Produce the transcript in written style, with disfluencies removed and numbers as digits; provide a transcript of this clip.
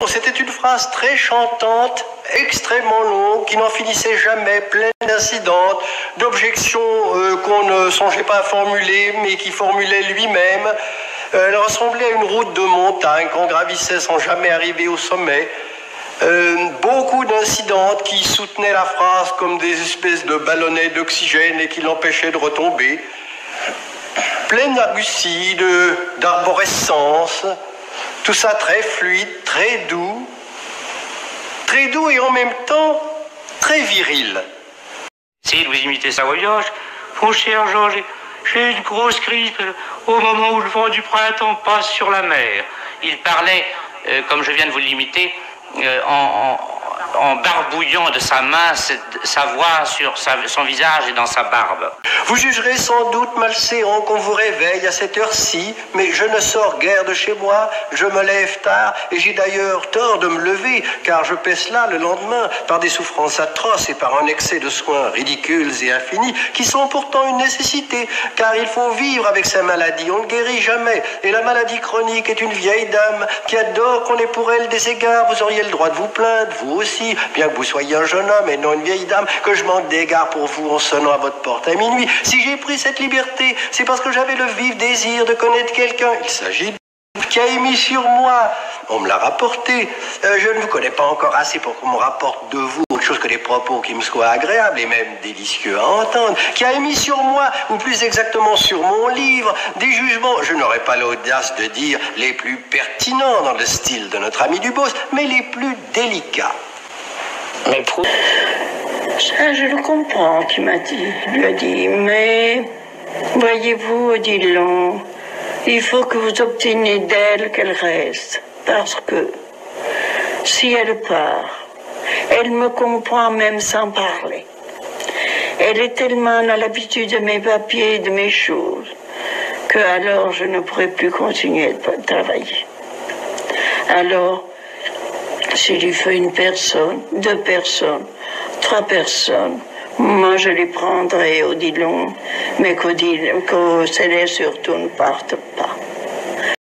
C'était une phrase très chantante, extrêmement longue, qui n'en finissait jamais, pleine d'incidentes, d'objections qu'on ne songeait pas à formuler, mais qu'il formulait lui-même. Elle ressemblait à une route de montagne qu'on gravissait sans jamais arriver au sommet. Beaucoup d'incidentes qui soutenaient la phrase comme des espèces de ballonnets d'oxygène et qui l'empêchaient de retomber. Pleine d'argustie, d'arborescence, tout ça très fluide, très doux et en même temps très viril. Essayez de vous imiter sa voyage. Mon cher Georges, j'ai une grosse grippe au moment où le vent du printemps passe sur la mer. Il parlait, comme je viens de vous l'imiter, en barbouillant de sa main sa voix sur son visage et dans sa barbe. Vous jugerez sans doute malséant qu'on vous réveille à cette heure-ci, mais je ne sors guère de chez moi, je me lève tard, et j'ai d'ailleurs tort de me lever, car je pèse là le lendemain par des souffrances atroces et par un excès de soins ridicules et infinis, qui sont pourtant une nécessité, car il faut vivre avec sa maladie, on ne guérit jamais, et la maladie chronique est une vieille dame qui adore qu'on ait pour elle des égards. Vous auriez le droit de vous plaindre, vous aussi, bien que vous soyez un jeune homme et non une vieille dame, que je manque d'égards pour vous en sonnant à votre porte à minuit. Si j'ai pris cette liberté, c'est parce que j'avais le vif désir de connaître quelqu'un. Il s'agit qui a émis sur moi, on me l'a rapporté. Je ne vous connais pas encore assez pour qu'on me rapporte de vous autre chose que des propos qui me soient agréables et même délicieux à entendre, qui a émis sur moi, ou plus exactement sur mon livre, des jugements, je n'aurais pas l'audace de dire les plus pertinents dans le style de notre ami Dubos, mais les plus délicats. Mais ça, je le comprends, tu m'as dit. Il lui a dit, mais voyez-vous, Odilon, il faut que vous obteniez d'elle qu'elle reste. Parce que si elle part, elle me comprend même sans parler. Elle est tellement à l'habitude de mes papiers, de mes choses, que alors je ne pourrai plus continuer de travailler. Alors, s'il lui faut une personne, 2 personnes, 3 personnes, moi je les prendrai, Odilon, mais qu'au Céleste surtout ne parte